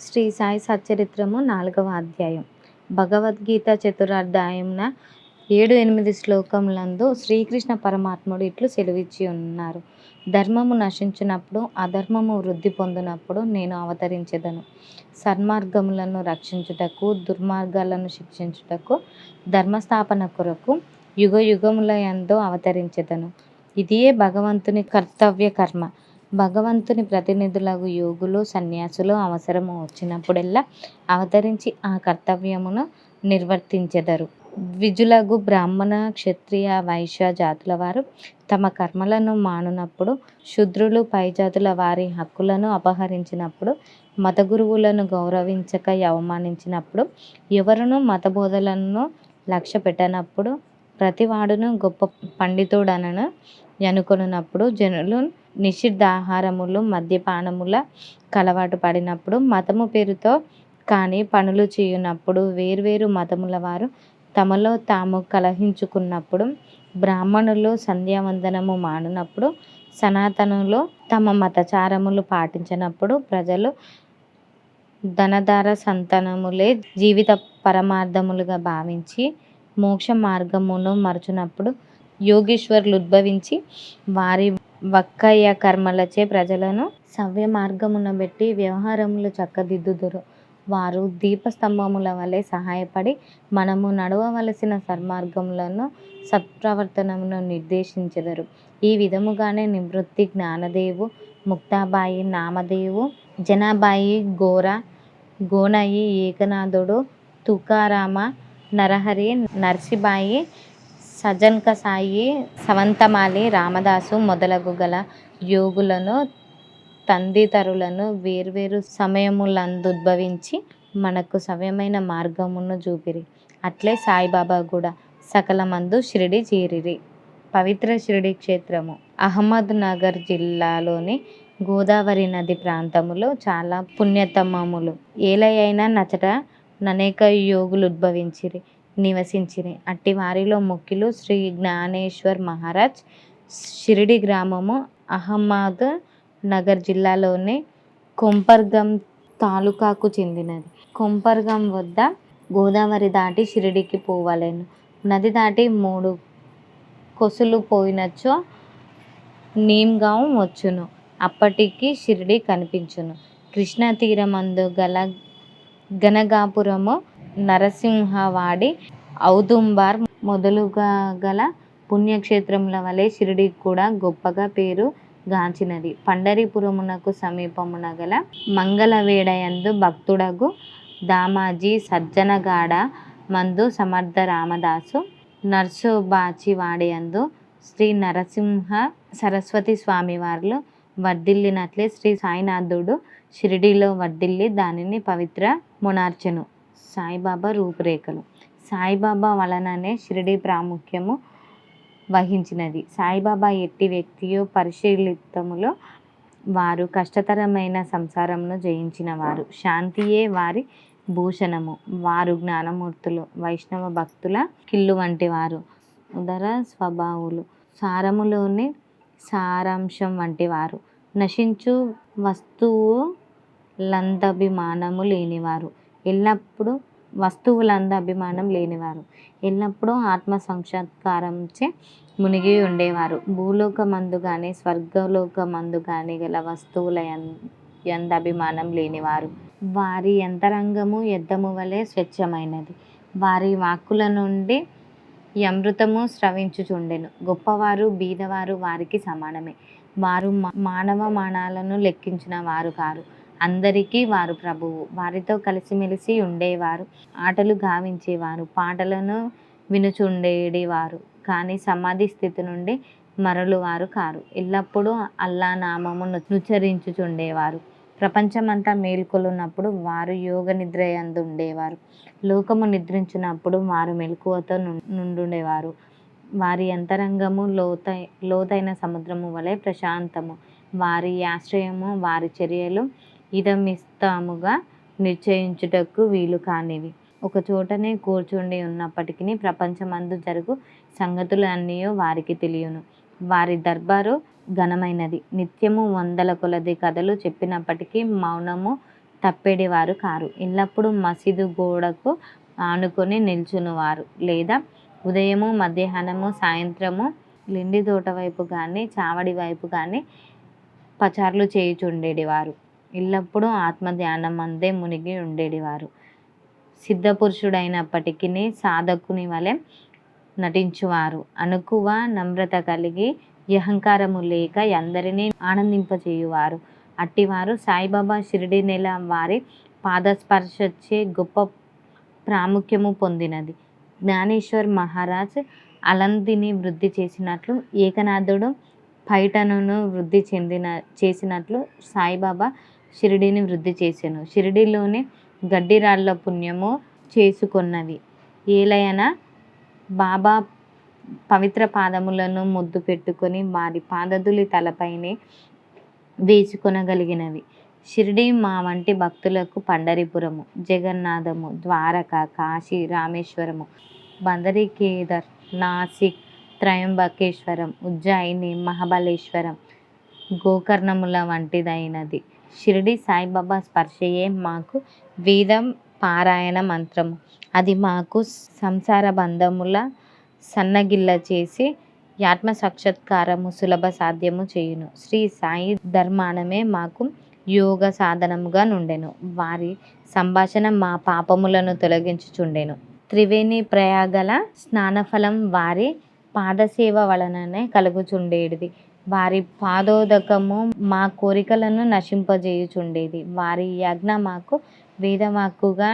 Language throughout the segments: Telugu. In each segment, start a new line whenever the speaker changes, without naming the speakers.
శ్రీ సాయి సచ్చరిత్రము 4వ అధ్యాయం. భగవద్గీత చతుర్థాయంన 7-8 శ్లోకములందు శ్రీకృష్ణ పరమాత్ముడు ఇట్లు సెలవిచ్చి ఉన్నారు. ధర్మము నశించినప్పుడు, అధర్మము వృద్ధి పొందినప్పుడు నేను అవతరించెదను. సన్మార్గములను రక్షించుటకు, దుర్మార్గాలను శిక్షించుటకు, ధర్మస్థాపన కొరకు యుగయుగములయందు అవతరించెదను. ఇదియే భగవంతుని కర్తవ్య కర్మ. భగవంతుని ప్రతినిధులగు యోగులు, సన్యాసులు అవసరము వచ్చినప్పుడెల్లా అవతరించి ఆ కర్తవ్యమును నిర్వర్తించెదరు. ద్విజులగు బ్రాహ్మణ, క్షత్రియ, వైశ్య జాతుల వారు తమ కర్మలను మానునప్పుడు, శూద్రులు పైజాతుల వారి హక్కులను అపహరించినప్పుడు, మత గురువులను గౌరవించక అవమానించినప్పుడు, ఎవరును మత బోధలను లక్ష్య పెట్టనప్పుడు, ప్రతివాడును గొప్ప పండితుడనను అనుకొనున్నప్పుడు, జనులు నిషిద్ధాహారములు, మద్యపానముల కలవాటు పడినప్పుడు, మతము పేరుతో కాని పనులు చేయునప్పుడు, వేర్వేరు మతముల వారు తమలో తాము కలహించుకున్నప్పుడు, బ్రాహ్మణులు సంధ్యావందనము మానునప్పుడు, సనాతనులు తమ మతాచారములు పాటించినప్పుడు, ప్రజలు ధనధార సంతానములే జీవిత పరమార్థములుగా భావించి మోక్ష మార్గమును మరచునప్పుడు, యోగీశ్వరులు ఉద్భవించి వారి వక్కయ్య కర్మలచే ప్రజలను సవ్య మార్గమున బెట్టి వ్యవహారములు చక్కదిద్దుదురు. వారు దీపస్తంభముల వలె సహాయపడి మనము నడవవలసిన సన్మార్గములను, సత్ప్రవర్తనమును నిర్దేశించెదరు. ఈ విధముగానే నివృత్తి, జ్ఞానదేవు, ముక్తాబాయి, నామదేవు, జనాబాయి, గోనయి, ఏకనాథుడు, తుకారామ, నరహరి, నర్సిబాయి, సజన్కసాయి, సవంతమాలి, రామదాసు మొదలగు గల యోగులను, తందితరులను వేర్వేరు సమయములందుద్భవించి మనకు సవ్యమైన మార్గమును చూపిరి. అట్లే సాయిబాబా కూడా సకలమందు షిరిడి చేరిరి. పవిత్ర షిరిడి క్షేత్రము అహ్మద్ నగర్ జిల్లాలోని గోదావరి నది ప్రాంతములో చాలా పుణ్యతమములు. ఏలయైన నచట ననేక యోగులు ఉద్భవించిరి, నివసించిరి. అట్టి వారిలో ముఖ్యులు శ్రీ జ్ఞానేశ్వర్ మహారాజ్. షిరిడి గ్రామము అహ్మద్ నగర్ జిల్లాలోని కొంపర్గం తాలూకాకు చెందినది. కొంపర్గం వద్ద గోదావరి దాటి షిరిడికి పోవలెను. నది దాటి 3 కొసలు పోయినచో నీమ్గాం వచ్చును. అప్పటికి షిరిడి కనిపించును. కృష్ణా తీరమందు గల గనగాపురము, నరసింహవాడి, ఔదుంబార్ మొదలుగా గల పుణ్యక్షేత్రముల వలె షిరిడి కూడా గొప్పగా పేరు గాంచినది. పండరీపురమునకు సమీపమున గల మంగళవేడయందు భక్తుడగు దామాజీ సజ్జనగాడ మందు సమర్థ రామదాసు, నర్సోబాచివాడయందు శ్రీ నరసింహ సరస్వతి స్వామివార్లు వర్ధిల్లినట్లే శ్రీ సాయినాథుడు షిరిడిలో వర్ధిల్లి దానిని పవిత్ర మొనార్చెను. సాయిబాబా రూపురేఖలు. సాయిబాబా వలననే షిరిడి ప్రాముఖ్యము వహించినది. సాయిబాబా ఎట్టి వ్యక్తియో పరిశీలితములో వారు కష్టతరమైన సంసారమును జయించిన వారు. శాంతియే వారి భూషణము. వారు జ్ఞానమూర్తులు, వైష్ణవ భక్తుల కిల్లు వంటి వారు, ఉదర స్వభావులు, సారములోని సారాంశం వంటి వారు, నశించు వస్తువులందభిమానము లేనివారు, ఎల్లప్పుడూ అభిమానం లేనివారు, ఎల్లప్పుడూ ఆత్మ సాక్షాత్కారంచే మునిగి ఉండేవారు. భూలోకమందు గాని స్వర్గలోకమందు గాని గల వస్తువుల యందు అభిమానం లేనివారు. వారి అంతరంగము యద్దము వలె స్వచ్ఛమైనది. వారి వాక్కుల నుండి అమృతము స్రవించుచుండెను. గొప్పవారు, బీదవారు వారికి సమానమే. వారు మానవ మానాలను లెక్కించిన వారు కారు. అందరికీ వారు ప్రభువు. వారితో కలిసిమెలిసి ఉండేవారు, ఆటలు గావించేవారు, పాటలను వినుచుండేడివారు. కానీ సమాధి స్థితి నుండి మరలువారు కారు. ఎల్లప్పుడూ అల్లా నామము నుచ్చరించుచుండేవారు. ప్రపంచమంతా మేల్కొలున్నప్పుడు వారు యోగ నిద్రయందు ఉండేవారు. లోకము నిద్రించినప్పుడు వారు మెలకువతో నుండుండేవారు. వారి అంతరంగము లోతైన సముద్రము వలె ప్రశాంతము. వారి ఆశ్రయము, వారి చర్యలు ఇదమిస్తముగా నిశ్చయించుటకు వీలు కానివి. ఒక చోటనే కూర్చుండి ఉన్నప్పటికీ ప్రపంచమందు జరుగు సంగతులు అన్నీయో వారికి తెలియను. వారి దర్బారు ఘనమైనది. నిత్యము 100ల కొలది కథలు చెప్పినప్పటికీ మౌనము తప్పేడివారు కారు. ఎల్లప్పుడూ మసీదు గోడకు ఆనుకొని నిల్చునివారు, లేదా ఉదయము, మధ్యాహ్నము, సాయంత్రము లిండి తోట వైపు కానీ చావడి వైపు కానీ పచార్లు చేయుచుండేటివారు. ఎల్లప్పుడూ ఆత్మధ్యానం అందే మునిగి ఉండేటివారు. సిద్ధపురుషుడైనప్పటికీ సాధకుని వలె నటించువారు. అణకువ, నమ్రత కలిగి అహంకారము లేక అందరినీ ఆనందింపచేయువారు. అట్టివారు సాయిబాబా షిరిడి నెల వారి పాదస్పర్శచే గొప్ప ప్రాముఖ్యము పొందినది. జ్ఞానేశ్వర్ మహారాజ్ అలందిని వృద్ధి చేసినట్లు, ఏకనాథుడు పైటనును వృద్ధి చేసినట్లు సాయిబాబా షిరిడిని వృద్ధి చేసెను. షిరిడిలోని గడ్డిరాళ్ళ పుణ్యము చేసుకొన్నవి. ఏలయన బాబా పవిత్ర పాదములను ముద్దు పెట్టుకొని వారి పాదధూళి తలపైనే వేసుకొనగలిగినవి. షిరిడి మా వంటి భక్తులకు పండరిపురము, జగన్నాథము, ద్వారక, కాశీ, రామేశ్వరము, బందరీ కేదార్, నాసిక్, త్రయంబకేశ్వరం, ఉజ్జయిని, మహాబలేశ్వరం, గోకర్ణముల వంటిదైనది. షిరిడి సాయిబాబా స్పర్శయే మాకు వేదం పారాయణ మంత్రము. అది మాకు సంసార బంధముల సన్నగిల్ల చేసి ఆత్మ సాక్షాత్కారము సులభ సాధ్యము చేయును. శ్రీ సాయి ధర్మానమే మాకు యోగ సాధనముగా నుండెను. వారి సంభాషణ మా పాపములను తొలగించుచుండెను. త్రివేణి ప్రయాగల స్నానఫలం వారి పాదసేవ వలననే కలుగుచుండేది. వారి పాదోదకము మా కోరికలను నశింపజేయుచుండేది. వారి యజ్ఞ మాకు వేదవాక్కుగా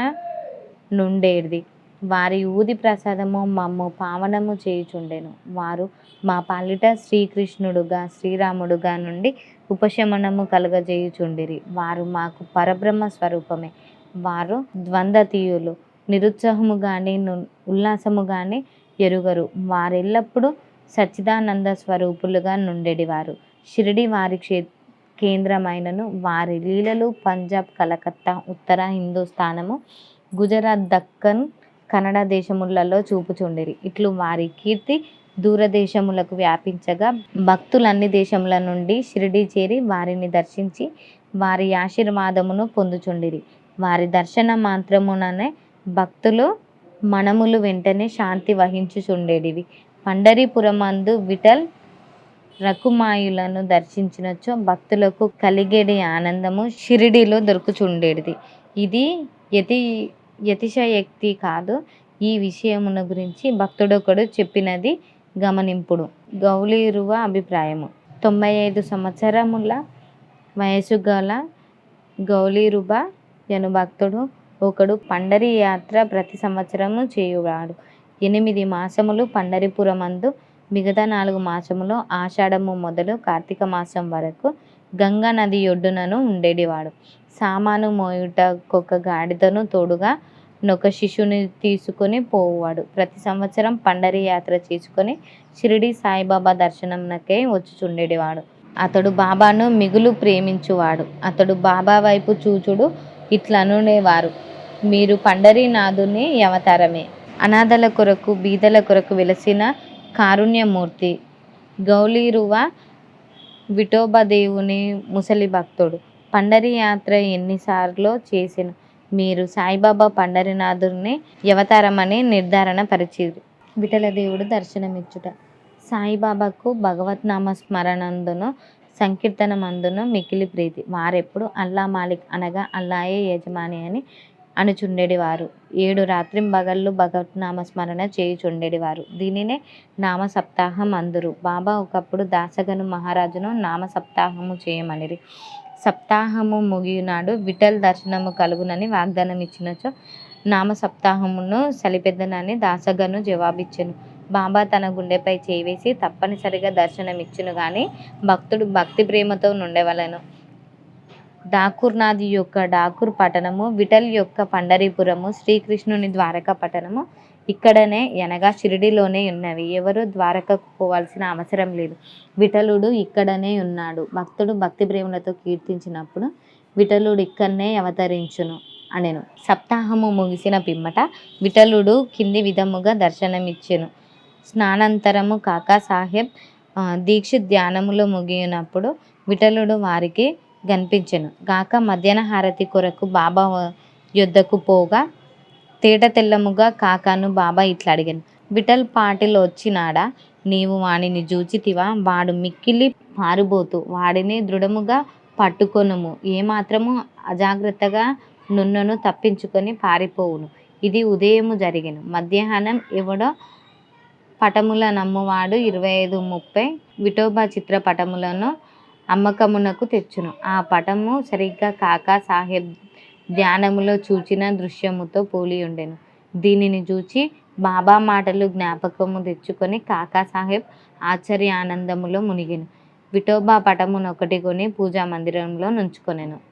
నుండేది. వారి ఊది ప్రసాదము మమ్ము పావనము చేయుచుండెను. వారు మా పాలిట శ్రీకృష్ణుడుగా, శ్రీరాముడుగా నుండి ఉపశమనము కలుగజేయుచుండిరి. వారు మాకు పరబ్రహ్మ స్వరూపమే. వారు ద్వంద్వతీయులు. నిరుత్సాహము కానీ ఉల్లాసము కానీ ఎరుగరు. వారెల్లప్పుడూ సచ్చిదానంద స్వరూపులుగా నుండెడివారు. షిరిడి వారి కేంద్రమైనను వారి లీలలు పంజాబ్, కలకత్తా, ఉత్తర హిందూస్థానము, గుజరాత్, దక్కన్, కన్నడ దేశములలో చూపుచుండిరి. ఇట్లు వారి కీర్తి దూరదేశములకు వ్యాపించగా భక్తులన్ని దేశముల నుండి షిరిడి చేరి వారిని దర్శించి వారి ఆశీర్వాదమును పొందుచుండిరి. వారి దర్శన మాత్రముననే భక్తులు మనములు వెంటనే శాంతి వహించుచుండేటివి. పండరీపురమందు విఠల్ రకుమాయులను దర్శించినచో భక్తులకు కలిగేడి ఆనందము షిరిడిలో దొరుకుచుండేది. ఇది యతిశయోక్తి కాదు. ఈ విషయమును గురించి భక్తుడొకడు చెప్పినది గమనింపుడు. గౌలీరువ అభిప్రాయము. 95 సంవత్సరముల వయసు గల గౌలీరుబ యను భక్తుడు ఒకడు పండరీ యాత్ర ప్రతి సంవత్సరము చేయువాడు. 8 మాసములు పండరీపురమందు, మిగతా 4 మాసములు ఆషాఢము మొదలు కార్తీక మాసం వరకు గంగా నది ఒడ్డునను ఉండేటివాడు. సామాను మోయుటకొక గాడిదను తోడుగా నొక శిశువుని తీసుకొని పోవువాడు. ప్రతి సంవత్సరం పండరీ యాత్ర చేసుకొని షిరిడి సాయిబాబా దర్శనమునకై వచ్చుచుండేటివాడు. అతడు బాబాను మిగులు ప్రేమించువాడు. అతడు బాబా వైపు చూచుడు ఇట్లనుండేవారు: మీరు పండరీనాథుని అవతారమే. అనాథల కొరకు, బీదల కొరకు వెలసిన కారుణ్యమూర్తి. గౌలీరువ విఠోబదేవుని ముసలి భక్తుడు. పండరీ యాత్ర ఎన్నిసార్లు చేసిన మీరు సాయిబాబా పండరీనాథుని అవతారమని నిర్ధారణ పరిచిరి. విఠలదేవుడు దర్శనమిచ్చుట. సాయిబాబాకు భగవద్నామ స్మరణందును సంకీర్తనమందును మిక్కిలి ప్రీతి. వారెప్పుడు అల్లా మాలిక్ అనగా అల్లాయే యజమాని అని అనుచుండెడివారు. 7 రాత్రింబగళ్ళు భగవద్నామ స్మరణ చేయుచుండెడివారు. దీనినే నామ సప్తాహం అందురు. బాబా ఒకప్పుడు దాసగను మహారాజును నామ సప్తాహము చేయమనిరి. సప్తాహము ముగియునాడు విఠల్ దర్శనము కలుగునని వాగ్దానం ఇచ్చినచో నామ సప్తాహమును సలిపెద్దనని దాసగను జవాబిచ్చెను. బాబా తన గుండెపై చేయివేసి తప్పనిసరిగా దర్శనమిచ్చును గాని భక్తుడు భక్తి ప్రేమతో నుండెవలెను. ఠాకూర్నాథ్ యొక్క ఠాకూర్ పట్టణము, విఠల్ యొక్క పండరీపురము, శ్రీకృష్ణుని ద్వారకా పట్టణము ఇక్కడనే అనగా షిరిడిలోనే ఉన్నవి. ఎవరు ద్వారకకు పోవాల్సిన అవసరం లేదు. విఠలుడు ఇక్కడనే ఉన్నాడు. భక్తుడు భక్తి ప్రేమలతో కీర్తించినప్పుడు విఠలుడు ఇక్కడనే అవతరించును అనెను. సప్తాహము ముగిసిన పిమ్మట విఠలుడు కింది విధముగా దర్శనమిచ్చెను. స్నానాంతరము కాకా సాహెబ్ దీక్షిత్ ధ్యానములు ముగియునప్పుడు విఠలుడు వారికి కనిపించెను గాక మధ్యాహ్న హారతి కొరకు బాబా యొద్దకు పోగా తేట తెల్లముగా కాకాను బాబా ఇట్లా అడిగాను, విఠల్ పాటిల్ వచ్చినాడా? నీవు వానిని జూచితివా? వాడు మిక్కిలి పారుబోతు, వాడిని దృఢముగా పట్టుకొనుము, ఏమాత్రము అజాగ్రత్తగా నున్నను తప్పించుకొని పారిపోవును. ఇది ఉదయము జరిగెను. మధ్యాహ్నం ఎవడో పటముల నమ్మువాడు 25-30 విఠోబా చిత్ర పటములను అమ్మకమునకు తెచ్చును. ఆ పటము సరిగ్గా కాకా సాహెబ్ ధ్యానములో చూచిన దృశ్యముతో పోలి ఉండెను. దీనిని చూచి బాబా మాటలు జ్ఞాపకము తెచ్చుకొని కాకా సాహెబ్ ఆశ్చర్యానందములో మునిగెను. విఠోబా పటమునొకటి కొని పూజా మందిరంలో నుంచుకొనెను.